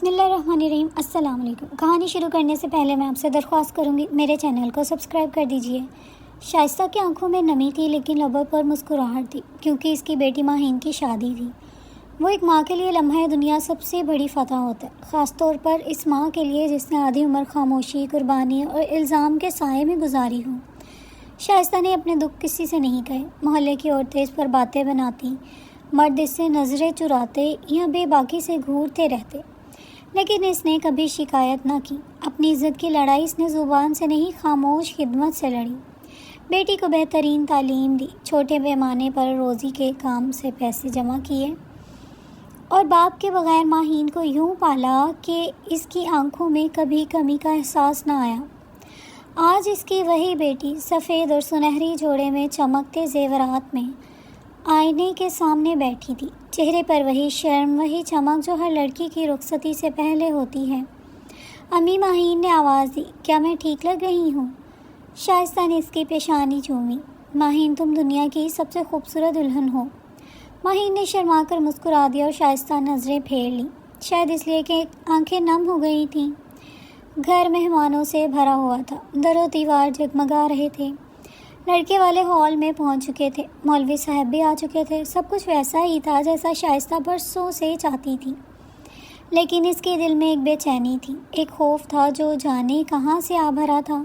بسم اللہ الرحمن الرحیم۔ السلام علیکم۔ کہانی شروع کرنے سے پہلے میں آپ سے درخواست کروں گی میرے چینل کو سبسکرائب کر دیجئے۔ شائستہ کی آنکھوں میں نمی تھی لیکن لبوں پر مسکراہٹ تھی کیونکہ اس کی بیٹی ماہین کی شادی تھی۔ وہ ایک ماں کے لیے لمحہ دنیا سب سے بڑی فتح ہوتا ہے، خاص طور پر اس ماں کے لیے جس نے آدھی عمر خاموشی، قربانی اور الزام کے سائے میں گزاری ہو۔ شائستہ نے اپنے دکھ کسی سے نہیں کہے۔ محلے کی عورتیں اس پر باتیں بناتی، مرد اس سے نظریں چراتے یا بے باکی سے گھورتے رہتے، لیکن اس نے کبھی شکایت نہ کی۔ اپنی عزت کی لڑائی اس نے زبان سے نہیں، خاموش خدمت سے لڑی۔ بیٹی کو بہترین تعلیم دی، چھوٹے پیمانے پر روزی کے کام سے پیسے جمع کیے اور باپ کے بغیر ماہین کو یوں پالا کہ اس کی آنکھوں میں کبھی کمی کا احساس نہ آیا۔ آج اس کی وہی بیٹی سفید اور سنہری جوڑے میں چمکتے زیورات میں آئینے کے سامنے بیٹھی تھی، چہرے پر وہی شرم، وہی چمک جو ہر لڑکی کی رخصتی سے پہلے ہوتی ہے۔ امی، ماہین نے آواز دی، کیا میں ٹھیک لگ رہی ہوں؟ شائستہ نے اس کی پیشانی چومی۔ ماہین، تم دنیا کی سب سے خوبصورت دلہن ہو۔ ماہین نے شرما کر مسکرا دیا اور شائستہ نظریں پھیر لیں، شاید اس لیے کہ آنکھیں نم ہو گئی تھیں۔ گھر مہمانوں سے بھرا ہوا تھا، در و دیوار جگمگا رہے تھے۔ لڑکے والے ہال میں پہنچ چکے تھے، مولوی صاحب بھی آ چکے تھے۔ سب کچھ ویسا ہی تھا جیسا شائستہ برسوں سے چاہتی تھی، لیکن اس کے دل میں ایک بے چینی تھی، ایک خوف تھا جو جانے کہاں سے آ بھرا تھا۔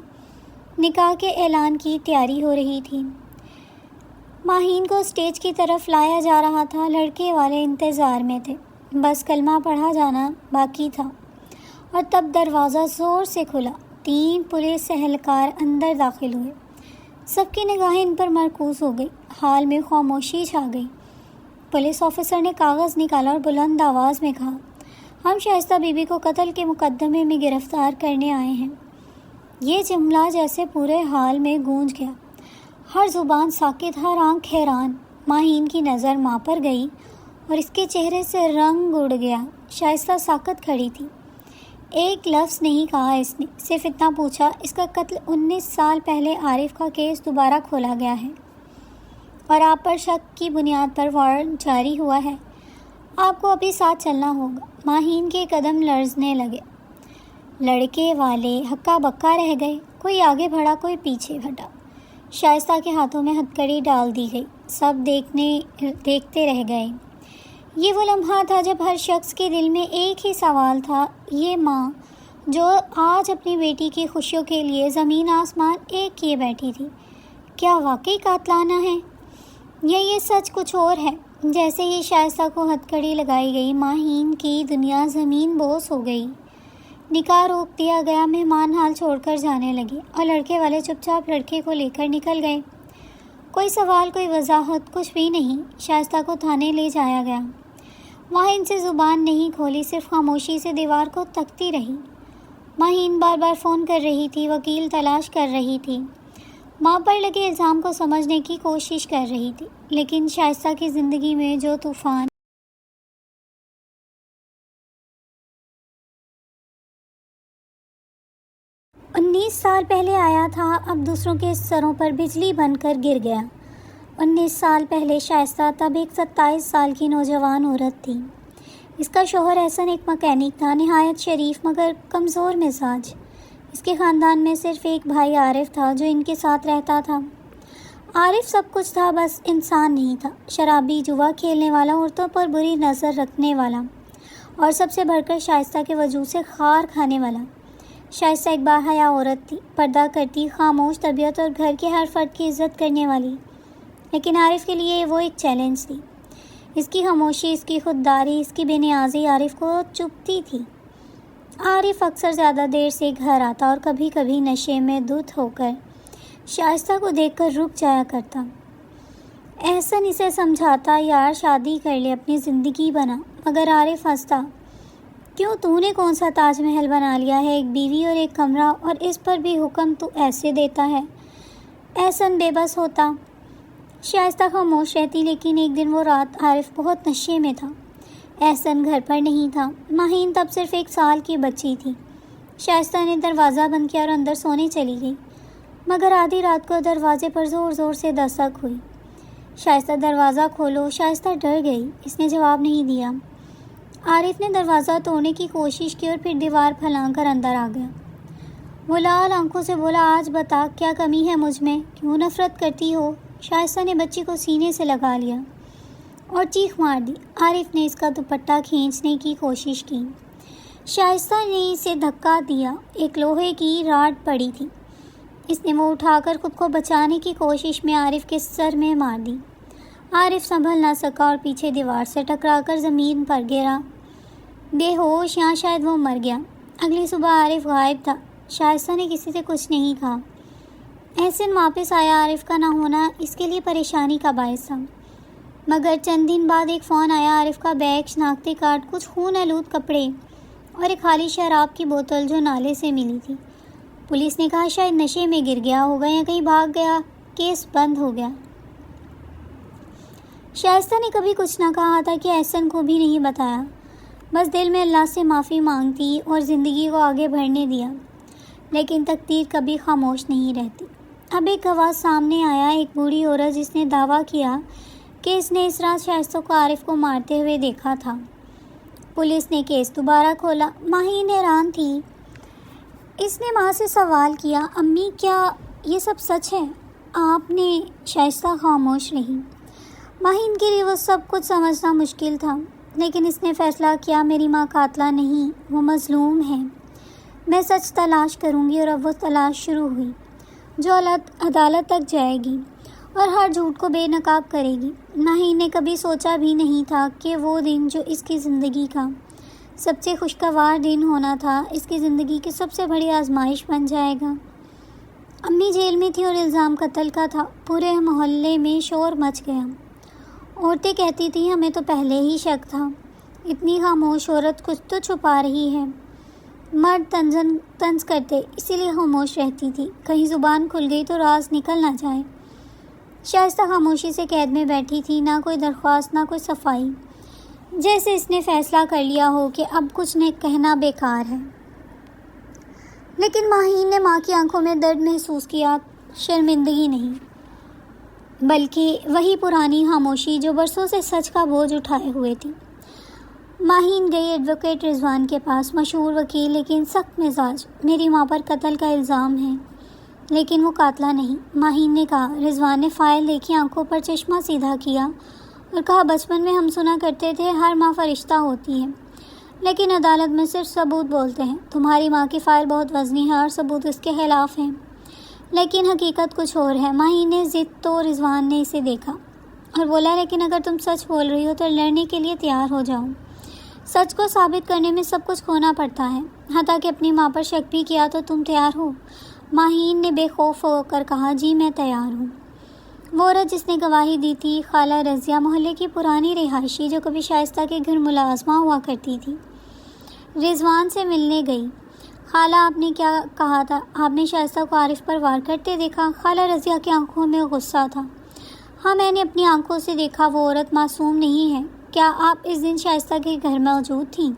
نکاح کے اعلان کی تیاری ہو رہی تھی، ماہین کو اسٹیج کی طرف لایا جا رہا تھا۔ لڑکے والے انتظار میں تھے، بس کلمہ پڑھا جانا باقی تھا، اور تب دروازہ زور سے کھلا۔ 3 پولیس اہلکار اندر داخل ہوئے۔ سب کی نگاہیں ان پر مرکوز ہو گئی۔ ہال میں خاموشی چھا گئی۔ پولیس آفیسر نے کاغذ نکالا اور بلند آواز میں کہا، ہم شائستہ بی بی کو قتل کے مقدمے میں گرفتار کرنے آئے ہیں۔ یہ جملہ جیسے پورے ہال میں گونج گیا، ہر زبان ساکت، ہر آنکھ حیران۔ ماہین کی نظر ماں پر گئی اور اس کے چہرے سے رنگ اڑ گیا۔ شائستہ ساکت کھڑی تھی، ایک لفظ نہیں کہا اس نے، صرف اتنا پوچھا، اس کا قتل 19 سال پہلے عارف کا کیس دوبارہ کھولا گیا ہے اور آپ پر شک کی بنیاد پر وارنٹ جاری ہوا ہے، آپ کو ابھی ساتھ چلنا ہوگا۔ ماہین کے قدم لرزنے لگے، لڑکے والے ہکا بکا رہ گئے، کوئی آگے بڑھا، کوئی پیچھے ہٹا۔ شائستہ کے ہاتھوں میں ہتھ کڑی ڈال دی گئی، سب دیکھتے رہ گئے۔ یہ وہ لمحہ تھا جب ہر شخص کے دل میں ایک ہی سوال تھا، یہ ماں جو آج اپنی بیٹی کی خوشیوں کے لیے زمین آسمان ایک کیے بیٹھی تھی، کیا واقعی قاتلانہ ہے یا یہ سچ کچھ اور ہے؟ جیسے ہی شائستہ کو ہتھ کڑی لگائی گئی، ماہین کی دنیا زمین بوس ہو گئی۔ نکاح روک دیا گیا، مہمان حال چھوڑ کر جانے لگے اور لڑکے والے چپ چاپ لڑکے کو لے کر نکل گئے۔ کوئی سوال، کوئی وضاحت، کچھ بھی نہیں۔ شائستہ کو تھانے لے جایا گیا۔ ماہین سے زبان نہیں کھولی، صرف خاموشی سے دیوار کو تکتی رہی۔ ماہین بار بار فون کر رہی تھی، وکیل تلاش کر رہی تھی، ماں پر لگے الزام کو سمجھنے کی کوشش کر رہی تھی، لیکن شائستہ کی زندگی میں جو طوفان 19 سال پہلے آیا تھا، اب دوسروں کے سروں پر بجلی بن کر گر گیا۔ 19 سال پہلے شائستہ تب ایک 27 سال کی نوجوان عورت تھی۔ اس کا شوہر احسن ایک مکینک تھا، نہایت شریف مگر کمزور مزاج۔ اس کے خاندان میں صرف ایک بھائی عارف تھا جو ان کے ساتھ رہتا تھا۔ عارف سب کچھ تھا، بس انسان نہیں تھا۔ شرابی، جوا کھیلنے والا، عورتوں پر بری نظر رکھنے والا، اور سب سے بڑھ کر شائستہ کے وجود سے خار کھانے والا۔ شائستہ ایک باحیا عورت تھی، پردہ کرتی، خاموش طبیعت اور گھر کے ہر فرد کی عزت کرنے والی، لیکن عارف کے لیے وہ ایک چیلنج تھی۔ اس کی خاموشی، اس کی خودداری، اس کی بے نیازی عارف کو چبھتی تھی۔ عارف اکثر زیادہ دیر سے گھر آتا اور کبھی کبھی نشے میں دھت ہو کر شائستہ کو دیکھ کر رک جایا کرتا۔ احسن اسے سمجھاتا، یار شادی کر لے، اپنی زندگی بنا، مگر عارف ہنستا، کیوں، تو نے کون سا تاج محل بنا لیا ہے، ایک بیوی اور ایک کمرہ، اور اس پر بھی حکم تو ایسے دیتا ہے۔ احسن بے بس ہوتا، شائستہ خاموش رہتی، لیکن ایک دن وہ رات عارف بہت نشے میں تھا، احسن گھر پر نہیں تھا۔ ماہین تب صرف 1 سال کی بچی تھی۔ شائستہ نے دروازہ بند کیا اور اندر سونے چلی گئی، مگر آدھی رات کو دروازے پر زور زور سے دستک ہوئی۔ شائستہ، دروازہ کھولو۔ شائستہ ڈر گئی، اس نے جواب نہیں دیا۔ عارف نے دروازہ توڑنے کی کوشش کی اور پھر دیوار پھلانگ کر اندر آ گیا۔ وہ لال آنکھوں سے بولا، آج بتا کیا کمی ہے مجھ میں، کیوں نفرت کرتی ہو؟ شائستہ نے بچی کو سینے سے لگا لیا اور چیخ مار دی۔ عارف نے اس کا دوپٹہ کھینچنے کی کوشش کی۔ شائستہ نے اسے دھکا دیا۔ ایک لوہے کی راڈ پڑی تھی، اس نے وہ اٹھا کر خود کو بچانے کی کوشش میں عارف کے سر میں مار دی۔ عارف سنبھل نہ سکا اور پیچھے دیوار سے ٹکرا کر زمین پر گرا بے ہوش، یا شاید وہ مر گیا۔ اگلی صبح عارف غائب تھا۔ شائستہ نے کسی سے کچھ نہیں کہا۔ احسن واپس آیا۔ عارف کا نہ ہونا اس کے لیے پریشانی کا باعث تھا، مگر چند دن بعد ایک فون آیا۔ عارف کا بیگ، شناختی کارڈ، کچھ خون آلود کپڑے اور ایک خالی شراب کی بوتل جو نالے سے ملی تھی۔ پولیس نے کہا شاید نشے میں گر گیا ہوگا یا کہیں بھاگ گیا، کیس بند ہو گیا۔ شائستہ نے کبھی کچھ نہ کہا تھا کہ احسن کو بھی نہیں بتایا، بس دل میں اللہ سے معافی مانگتی اور زندگی کو آگے بڑھنے دیا۔ لیکن تقدیر کبھی خاموش نہیں رہتی۔ اب ایک گواہ سامنے آیا، ایک بوڑھی عورت جس نے دعویٰ کیا کہ اس نے اس رات شائستہ کو عارف کو مارتے ہوئے دیکھا تھا۔ پولیس نے کیس دوبارہ کھولا۔ ماہین حیران تھی۔ اس نے ماں سے سوال کیا، امی کیا یہ سب سچ ہے؟ آپ نے؟ شائستہ خاموش رہی۔ ماہین کے لیے وہ سب کچھ سمجھنا مشکل تھا، لیکن اس نے فیصلہ کیا میری ماں قاتلہ نہیں، وہ مظلوم ہے۔ میں سچ تلاش کروں گی، اور اب وہ تلاش شروع ہوئی جو عدالت تک جائے گی اور ہر جھوٹ کو بے نقاب کرے گی۔ ماہین نے کبھی سوچا بھی نہیں تھا کہ وہ دن جو اس کی زندگی کا سب سے خوشگوار دن ہونا تھا، اس کی زندگی کی سب سے بڑی آزمائش بن جائے گا۔ امی جیل میں تھی اور الزام قتل کا تھا۔ پورے محلے میں شور مچ گیا۔ عورتیں کہتی تھیں ہمیں تو پہلے ہی شک تھا، اتنی خاموش عورت کچھ تو چھپا رہی ہے۔ مرد طنز کرتے، اسی لیے خاموش رہتی تھی، کہیں زبان کھل گئی تو راز نکل نہ جائے۔ شائستہ خاموشی سے قید میں بیٹھی تھی، نہ کوئی درخواست، نہ کوئی صفائی، جیسے اس نے فیصلہ کر لیا ہو کہ اب کچھ نے کہنا بیکار ہے۔ لیکن ماہین نے ماں کی آنکھوں میں درد محسوس کیا، شرمندگی نہیں، بلکہ وہی پرانی خاموشی جو برسوں سے سچ کا بوجھ اٹھائے ہوئے تھی۔ ماہین گئی ایڈوکیٹ رضوان کے پاس، مشہور وکیل لیکن سخت مزاج۔ میری ماں پر قتل کا الزام ہے، لیکن وہ قاتلہ نہیں، ماہین نے کہا۔ رضوان نے فائل دیکھی، آنکھوں پر چشمہ سیدھا کیا اور کہا، بچپن میں ہم سنا کرتے تھے ہر ماں فرشتہ ہوتی ہے، لیکن عدالت میں صرف ثبوت بولتے ہیں۔ تمہاری ماں کی فائل بہت وزنی ہے اور ثبوت اس کے خلاف ہیں، لیکن حقیقت کچھ اور ہے۔ ماہین نے ضد تو رضوان نے اسے دیکھا اور بولا، لیکن اگر تم سچ بول رہی ہو تو لڑنے کے لیے تیار ہو جاؤ۔ سچ کو ثابت کرنے میں سب کچھ کھونا پڑتا ہے، حتیٰ کہ اپنی ماں پر شک بھی کیا تو تم تیار ہو؟ ماہین نے بے خوف ہو کر کہا، جی میں تیار ہوں۔ وہ عورت جس نے گواہی دی تھی خالہ رضیہ، محلے کی پرانی رہائشی جو کبھی شائستہ کے گھر ملازمہ ہوا کرتی تھی، رضوان سے ملنے گئی۔ خالہ آپ نے کیا کہا تھا؟ آپ نے شائستہ کو عارف پر وار کرتے دیکھا؟ خالہ رضیہ کی آنکھوں میں غصہ تھا۔ ہاں میں نے اپنی آنکھوں سے دیکھا، وہ عورت معصوم نہیں ہے۔ کیا آپ اس دن شائستہ کے گھر موجود تھیں؟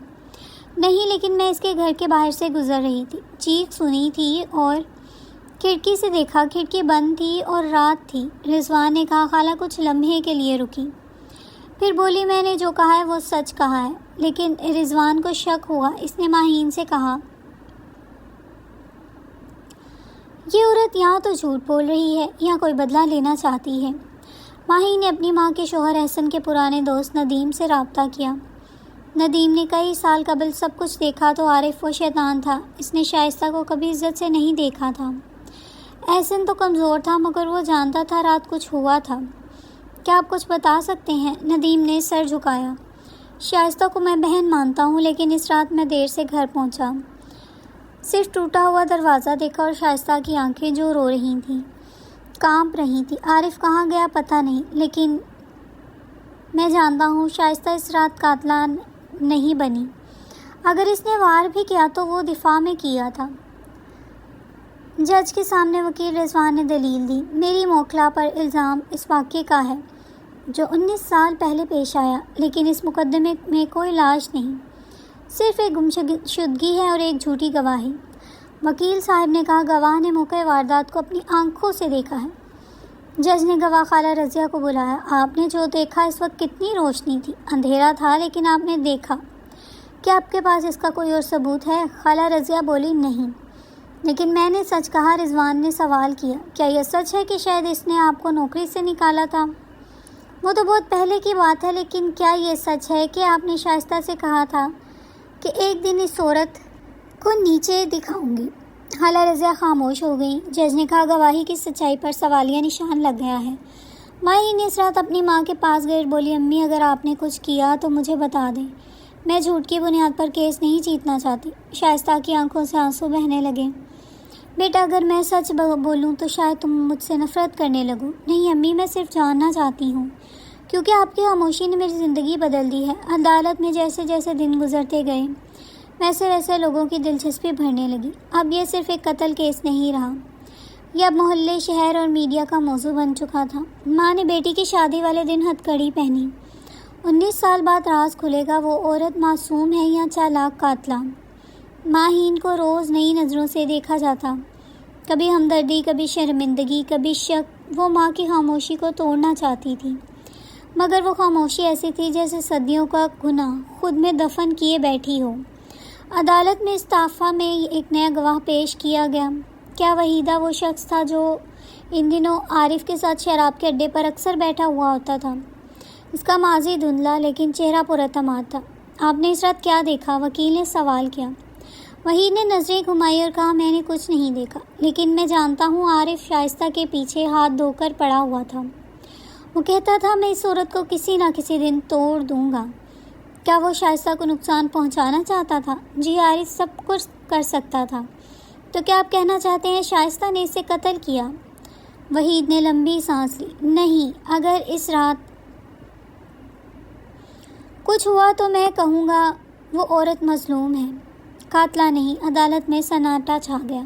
نہیں، لیکن میں اس کے گھر کے باہر سے گزر رہی تھی، چیخ سنی تھی اور کھڑکی سے دیکھا، کھڑکی بند تھی اور رات تھی۔ رضوان نے کہا۔ خالہ کچھ لمحے کے لیے رکی، پھر بولی، میں نے جو کہا ہے وہ سچ کہا ہے۔ لیکن رضوان کو شک ہوا، اس نے ماہین سے کہا، یہ عورت یہاں تو جھوٹ بول رہی ہے یا کوئی بدلہ لینا چاہتی ہے۔ ماہین نے اپنی ماں کے شوہر احسن کے پرانے دوست ندیم سے رابطہ کیا۔ ندیم نے کئی سال قبل سب کچھ دیکھا تو عارف وہ شیطان تھا، اس نے شائستہ کو کبھی عزت سے نہیں دیکھا تھا۔ احسن تو کمزور تھا، مگر وہ جانتا تھا رات کچھ ہوا تھا۔ کیا آپ کچھ بتا سکتے ہیں؟ ندیم نے سر جھکایا۔ شائستہ کو میں بہن مانتا ہوں، لیکن اس رات میں دیر سے گھر پہنچا، صرف ٹوٹا ہوا دروازہ دیکھا اور شائستہ کی آنکھیں جو رو رہی تھیں، کانپ رہی تھی۔ عارف کہاں گیا پتہ نہیں، لیکن میں جانتا ہوں شائستہ اس رات قاتلہ نہیں بنی۔ اگر اس نے وار بھی کیا تو وہ دفاع میں کیا تھا۔ جج کے سامنے وکیل رضوان نے دلیل دی، میری موکلا پر الزام اس واقعے کا ہے جو 19 سال پہلے پیش آیا، لیکن اس مقدمے میں کوئی لاش نہیں، صرف ایک گمشدگی ہے اور ایک جھوٹی گواہی۔ وکیل صاحب نے کہا، گواہ نے موقع واردات کو اپنی آنکھوں سے دیکھا ہے۔ جج نے گواہ خالہ رضیہ کو بلایا۔ آپ نے جو دیکھا اس وقت کتنی روشنی تھی؟ اندھیرا تھا لیکن آپ نے دیکھا۔ کیا آپ کے پاس اس کا کوئی اور ثبوت ہے؟ خالہ رضیہ بولی نہیں، لیکن میں نے سچ کہا۔ رضوان نے سوال کیا، کیا یہ سچ ہے کہ شاید اس نے آپ کو نوکری سے نکالا تھا؟ وہ تو بہت پہلے کی بات ہے، لیکن کیا یہ سچ ہے کہ آپ نے شائستہ سے کہا تھا کہ ایک دن اس عورت کو نیچے دکھاؤں گی؟ خالہ رضیہ خاموش ہو گئی۔ جج نے کہا، گواہی کی سچائی پر سوالیہ نشان لگ گیا ہے۔ ماہین اس رات اپنی ماں کے پاس گئی اور بولی، امی اگر آپ نے کچھ کیا تو مجھے بتا دیں، میں جھوٹ کی بنیاد پر کیس نہیں جیتنا چاہتی۔ شائستہ کی آنکھوں سے آنسو بہنے لگے۔ بیٹا اگر میں سچ بولوں تو شاید تم مجھ سے نفرت کرنے لگو۔ نہیں امی، میں صرف جاننا چاہتی ہوں، کیونکہ آپ کی خاموشی نے میری زندگی بدل دی ہے۔ عدالت میں جیسے جیسے دن گزرتے گئے ویسے ویسے لوگوں کی دلچسپی بڑھنے لگی۔ اب یہ صرف ایک قتل کیس نہیں رہا، یہ اب محلے، شہر اور میڈیا کا موضوع بن چکا تھا۔ ماں نے بیٹی کی شادی والے دن ہتھ کڑی پہنی۔ 19 سال بعد راز کھلے گا، وہ عورت معصوم ہے یا چالاک قاتلہ۔ ماہین کو روز نئی نظروں سے دیکھا جاتا، کبھی ہمدردی، کبھی شرمندگی، کبھی شک۔ وہ ماں کی خاموشی کو توڑنا چاہتی تھی، مگر وہ خاموشی ایسی تھی جیسے صدیوں کا گناہ خود میں دفن کیے بیٹھی ہو۔ عدالت میں استعفیٰ میں ایک نیا گواہ پیش کیا گیا۔ کیا وحیدہ وہ شخص تھا جو ان دنوں عارف کے ساتھ شراب کے اڈے پر اکثر بیٹھا ہوا ہوتا تھا؟ اس کا ماضی دھندلا لیکن چہرہ پراعتماد تھا۔ آپ نے اس رات کیا دیکھا؟ وکیل نے سوال کیا۔ وحید نے نظریں گھمائی اور کہا، میں نے کچھ نہیں دیکھا، لیکن میں جانتا ہوں عارف شائستہ کے پیچھے ہاتھ دھو کر پڑا ہوا تھا۔ وہ کہتا تھا، میں اس عورت کو کسی نہ کسی دن توڑ دوں گا۔ کیا وہ شائستہ کو نقصان پہنچانا چاہتا تھا؟ جی، عارف سب کچھ کر سکتا تھا۔ تو کیا آپ کہنا چاہتے ہیں شائستہ نے اسے قتل کیا؟ وحید نے لمبی سانس لی۔ نہیں، اگر اس رات کچھ ہوا تو میں کہوں گا وہ عورت مظلوم ہے، قاتلہ نہیں۔ عدالت میں سناٹا چھا گیا۔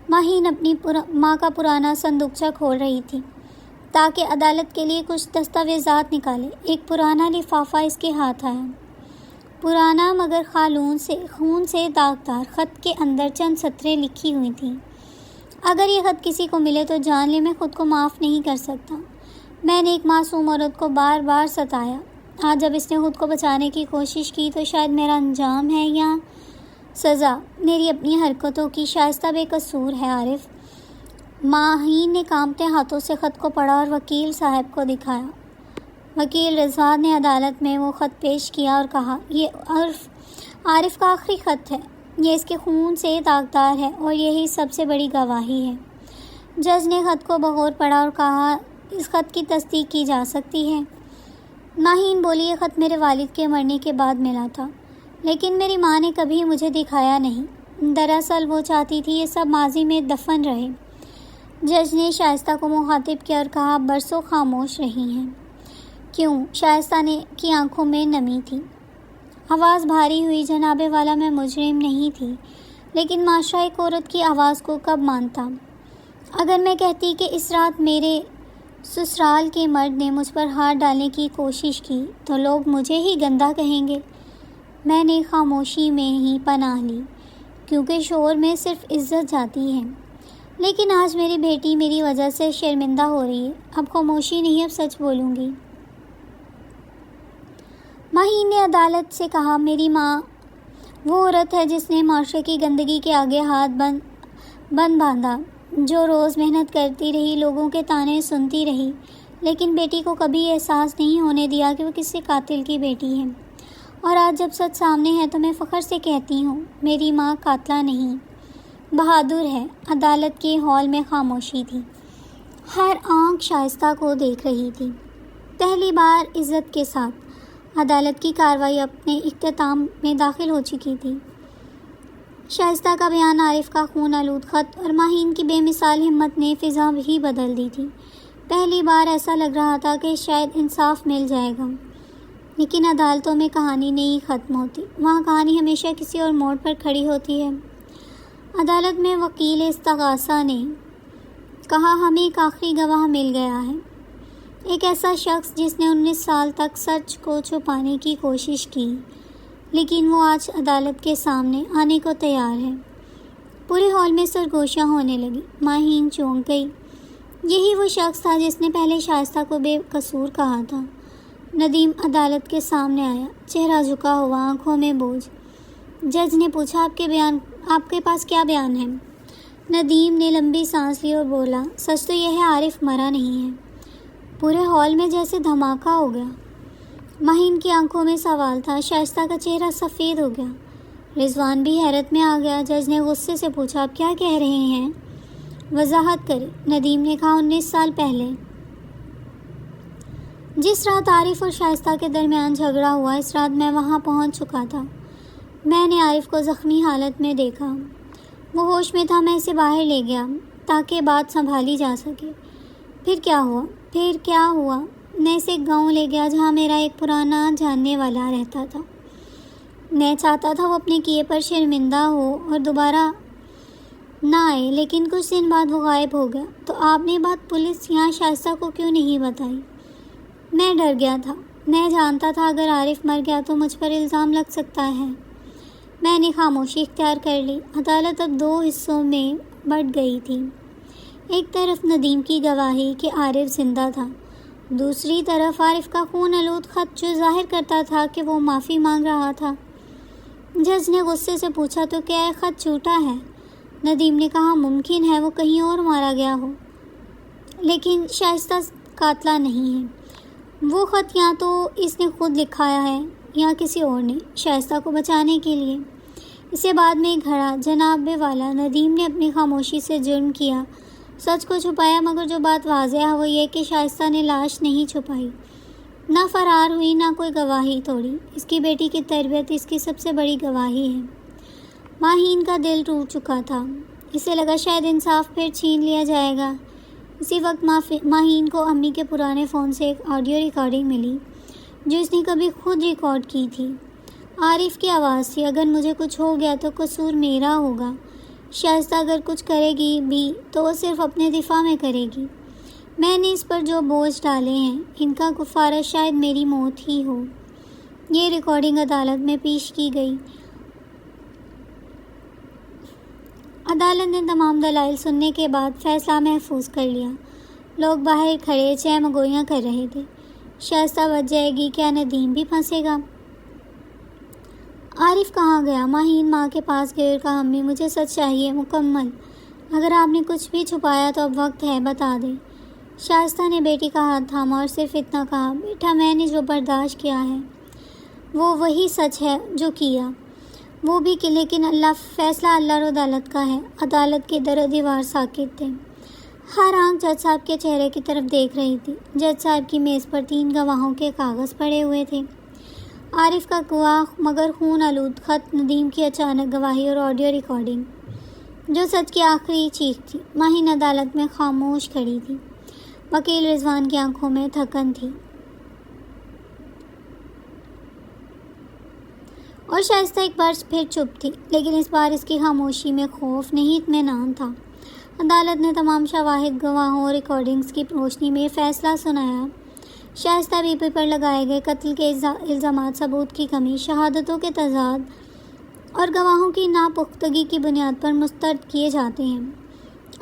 ماہین اپنی ماں کا پرانا صندوقچہ کھول رہی تھی تاکہ عدالت کے لیے کچھ دستاویزات نکالے۔ ایک پرانا لفافہ اس کے ہاتھ آیا، پرانا مگر خون سے داغدار۔ خط کے اندر چند سطریں لکھی ہوئی تھیں، اگر یہ خط کسی کو ملے تو جان لے میں خود کو معاف نہیں کر سکتا۔ میں نے ایک معصوم عورت کو بار بار ستایا، آج جب اس نے خود کو بچانے کی کوشش کی تو شاید میرا انجام ہے یا سزا میری اپنی حرکتوں کی۔ شائستہ بے قصور ہے عارف۔ ماہین نے کانپتے ہاتھوں سے خط کو پڑھا اور وکیل صاحب کو دکھایا۔ وکیل رضوان نے عدالت میں وہ خط پیش کیا اور کہا، یہ عارف کا آخری خط ہے، یہ اس کے خون سے داغدار ہے اور یہی سب سے بڑی گواہی ہے۔ جج نے خط کو بغور پڑھا اور کہا، اس خط کی تصدیق کی جا سکتی ہے؟ ماہین بولی، یہ خط میرے والد کے مرنے کے بعد ملا تھا، لیکن میری ماں نے کبھی مجھے دکھایا نہیں۔ دراصل وہ چاہتی تھی یہ سب ماضی میں دفن رہے۔ جج نے شائستہ کو مخاطب کیا اور کہا، برسوں خاموش رہی ہیں، کیوں؟ شائستہ کی آنکھوں میں نمی تھی، آواز بھاری ہوئی، جناب والا میں مجرم نہیں تھی، لیکن معاشرہ ایک عورت کی آواز کو کب مانتا؟ اگر میں کہتی کہ اس رات میرے سسرال کے مرد نے مجھ پر ہاتھ ڈالنے کی کوشش کی تو لوگ مجھے ہی گندہ کہیں گے۔ میں نے خاموشی میں ہی پناہ لی، کیونکہ شور میں صرف عزت جاتی ہے، لیکن آج میری بیٹی میری وجہ سے شرمندہ ہو رہی ہے۔ اب خاموشی نہیں، اب سچ بولوں گی۔ ماہین نے عدالت سے کہا، میری ماں وہ عورت ہے جس نے معاشرے کی گندگی کے آگے ہاتھ بند باندھا، جو روز محنت کرتی رہی، لوگوں کے طعنے سنتی رہی، لیکن بیٹی کو کبھی احساس نہیں ہونے دیا کہ وہ کسی قاتل کی بیٹی ہے۔ اور آج جب سچ سامنے ہے تو میں فخر سے کہتی ہوں، میری ماں قاتلہ نہیں، بہادر ہے۔ عدالت کے ہال میں خاموشی تھی، ہر آنکھ شائستہ کو دیکھ رہی تھی۔ پہلی بار عزت کے ساتھ عدالت کی کارروائی اپنے اختتام میں داخل ہو چکی تھی۔ شائستہ کا بیان، عارف کا خون آلود خط اور ماہین کی بے مثال ہمت نے فضا ہی بدل دی تھی۔ پہلی بار ایسا لگ رہا تھا کہ شاید انصاف مل جائے گا، لیکن عدالتوں میں کہانی نہیں ختم ہوتی، وہاں کہانی ہمیشہ کسی اور موڑ پر کھڑی ہوتی ہے۔ عدالت میں وکیل استغاثہ نے کہا، ہمیں ایک آخری گواہ مل گیا ہے، ایک ایسا شخص جس نے 19 سال تک سچ کو چھپانے کی کوشش کی، لیکن وہ آج عدالت کے سامنے آنے کو تیار ہے۔ پورے ہال میں سرگوشیاں ہونے لگی۔ ماہین چونک گئی، یہی وہ شخص تھا جس نے پہلے شائستہ کو بے قصور کہا تھا۔ ندیم عدالت کے سامنے آیا، چہرہ جھکا ہوا، آنکھوں میں بوجھ۔ جج نے پوچھا آپ کے پاس کیا بیان ہے؟ ندیم نے لمبی سانس لی اور بولا سچ تو یہ ہے عارف مرا نہیں ہے۔ پورے ہال میں جیسے دھماکہ ہو گیا۔ ماہین کی آنکھوں میں سوال تھا۔ شائستہ کا چہرہ سفید ہو گیا۔ رضوان بھی حیرت میں آ گیا۔ جج نے غصے سے پوچھا آپ کیا کہہ رہے ہیں؟ وضاحت کریں۔ ندیم نے کہا 19 سال پہلے جس رات عارف اور شائستہ کے درمیان جھگڑا ہوا، اس رات میں وہاں پہنچ چکا تھا۔ میں نے عارف کو زخمی حالت میں دیکھا۔ وہ ہوش میں تھا۔ میں اسے باہر لے گیا تاکہ بات سنبھالی جا سکے۔ پھر کیا ہوا؟ میں اسے ایک گاؤں لے گیا جہاں میرا ایک پرانا جاننے والا رہتا تھا۔ میں چاہتا تھا وہ اپنے کیے پر شرمندہ ہو اور دوبارہ نہ آئے، لیکن کچھ دن بعد وہ غائب ہو گیا۔ تو آپ نے بات پولیس یا شائستہ کو کیوں نہیں بتائی؟ میں ڈر گیا تھا۔ میں جانتا تھا اگر عارف مر گیا تو مجھ پر الزام لگ سکتا ہے۔ میں نے خاموشی اختیار کر لی۔ عدالت اب 2 حصوں میں بٹ گئی تھی۔ ایک طرف ندیم کی گواہی کہ عارف زندہ تھا، دوسری طرف عارف کا خون آلود خط جو ظاہر کرتا تھا کہ وہ معافی مانگ رہا تھا۔ جج نے غصے سے پوچھا تو کیا یہ خط جھوٹا ہے؟ ندیم نے کہا ممکن ہے وہ کہیں اور مارا گیا ہو، لیکن شائستہ قاتلہ نہیں ہے۔ وہ خط یا تو اس نے خود لکھایا ہے یا کسی اور نے، شائستہ کو بچانے کے لیے۔ اسے بعد میں گھڑا جناب والا ندیم نے اپنی خاموشی سے جرم کیا، سچ کو چھپایا، مگر جو بات واضح ہے وہ یہ کہ شائستہ نے لاش نہیں چھپائی، نہ فرار ہوئی، نہ کوئی گواہی توڑی۔ اس کی بیٹی کی تربیت اس کی سب سے بڑی گواہی ہے۔ ماہین کا دل ٹوٹ چکا تھا۔ اسے لگا شاید انصاف پھر چھین لیا جائے گا۔ اسی وقت ماہین کو امی کے پرانے فون سے ایک آڈیو ریکارڈنگ ملی جو اس نے کبھی خود ریکارڈ کی تھی۔ عارف کی آواز تھی اگر مجھے کچھ ہو گیا تو قصور میرا ہوگا۔ شائستہ اگر کچھ کرے گی بھی تو وہ صرف اپنے دفاع میں کرے گی۔ میں نے اس پر جو بوجھ ڈالے ہیں ان کا کفارہ شاید میری موت ہی ہو۔ یہ ریکارڈنگ عدالت میں پیش کی گئی۔ عدالت نے تمام دلائل سننے کے بعد فیصلہ محفوظ کر لیا۔ لوگ باہر کھڑے چہمگوئیاں کر رہے تھے۔ شائستہ بچ جائے گی؟ کیا ندیم بھی پھنسے گا؟ عارف کہاں گیا؟ ماہین ماں کے پاس گئی اور کہا امی مجھے سچ چاہیے، مکمل۔ اگر آپ نے کچھ بھی چھپایا تو اب وقت ہے، بتا دیں۔ شائستہ نے بیٹی کا ہاتھ تھاما اور صرف اتنا کہا بیٹا میں نے جو برداشت کیا ہے وہ وہی سچ ہے جو کیا، وہ بھی کہ لیکن فیصلہ اللہ اور عدالت کا ہے۔ عدالت کے در و دیوار ساکت تھے۔ ہر آنکھ جج صاحب کے چہرے کی طرف دیکھ رہی تھی۔ جج صاحب کی میز پر 3 گواہوں کے کاغذ پڑے ہوئے تھے۔ عارف کا گواہ مگر خون آلود خط، ندیم کی اچانک گواہی اور آڈیو ریکارڈنگ جو سچ کی آخری چیخ تھی۔ ماہین عدالت میں خاموش کھڑی تھی۔ وکیل رضوان کی آنکھوں میں تھکن تھی اور شائستہ ایک بار پھر چپ تھی، لیکن اس بار اس کی خاموشی میں خوف نہیں اطمینان تھا۔ عدالت نے تمام شواہد، گواہوں اور ریکارڈنگز کی روشنی میں فیصلہ سنایا۔ شائستہ بی پی پر لگائے گئے قتل کے الزامات ثبوت کی کمی، شہادتوں کے تضاد اور گواہوں کی ناپختگی کی بنیاد پر مسترد کیے جاتے ہیں۔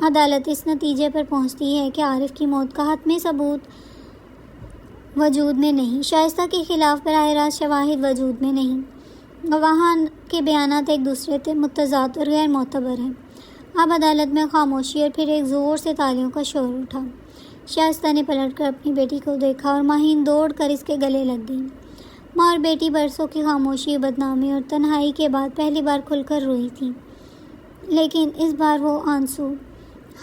عدالت اس نتیجے پر پہنچتی ہے کہ عارف کی موت کا حتمی ثبوت وجود میں نہیں، شائستہ کے خلاف براہ راست شواہد وجود میں نہیں، گواہان کے بیانات ایک دوسرے سے متضاد اور غیر معتبر ہیں۔ اب عدالت میں خاموشی اور پھر ایک زور سے تالیوں کا شور اٹھا۔ شائستہ نے پلٹ کر اپنی بیٹی کو دیکھا اور ماہین دوڑ کر اس کے گلے لگ گئی۔ ماں اور بیٹی برسوں کی خاموشی، بدنامی اور تنہائی کے بعد پہلی بار کھل کر روئی تھی، لیکن اس بار وہ آنسو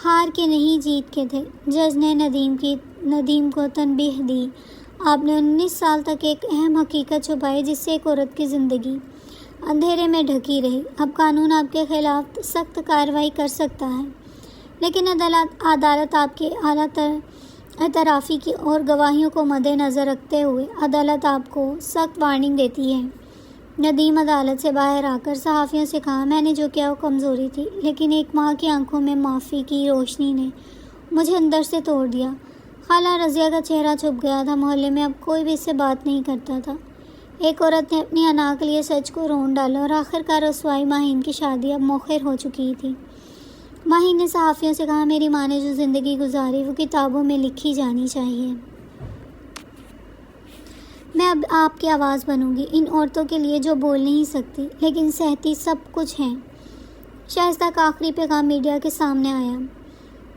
ہار کے نہیں جیت کے تھے۔ جج نے ندیم کو تنبیہ دی آپ نے 19 سال تک ایک اہم حقیقت چھپائی جس سے ایک عورت کی زندگی اندھیرے میں ڈھکی رہی۔ اب قانون آپ کے خلاف سخت کارروائی کر سکتا ہے، لیکن عدالت آپ کے اعلیٰ اعترافی کی اور گواہیوں کو مد نظر رکھتے ہوئے عدالت آپ کو سخت وارننگ دیتی ہے۔ ندیم عدالت سے باہر آ کر صحافیوں سے کہا میں نے جو کیا وہ کمزوری تھی، لیکن ایک ماں کی آنکھوں میں معافی کی روشنی نے مجھے اندر سے توڑ دیا۔ خالہ رضیہ کا چہرہ چھپ گیا تھا۔ محلے میں اب کوئی بھی اس سے بات نہیں کرتا تھا۔ ایک عورت نے اپنی انا کے لیے سچ کو رون ڈالا اور آخرکار رسوائی ماہین کی شادی اب مؤخر ہو چکی تھی۔ ماہین نے صحافیوں سے کہا میری ماں نے جو زندگی گزاری وہ کتابوں میں لکھی جانی چاہیے۔ میں اب آپ کی آواز بنوں گی، ان عورتوں کے لیے جو بول نہیں سکتی لیکن سہتی سب کچھ ہیں۔ شائستہ کا آخری پیغام میڈیا کے سامنے آیا۔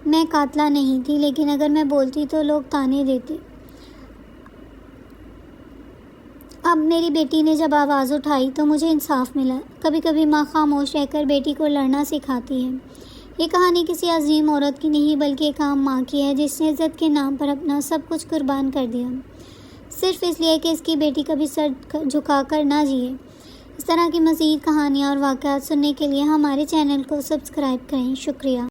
میں قاتلہ نہیں تھی، لیکن اگر میں بولتی تو لوگ طعنے دیتے۔ اب میری بیٹی نے جب آواز اٹھائی تو مجھے انصاف ملا۔ کبھی کبھی ماں خاموش رہ کر بیٹی کو لڑنا سکھاتی ہے۔ یہ کہانی کسی عظیم عورت کی نہیں بلکہ ایک عام ماں کی ہے، جس نے عزت کے نام پر اپنا سب کچھ قربان کر دیا، صرف اس لیے کہ اس کی بیٹی کبھی سر جھکا کر نہ جیے۔ اس طرح کی مزید کہانیاں اور واقعات سننے کے لیے ہمارے چینل کو سبسکرائب کریں۔ شکریہ۔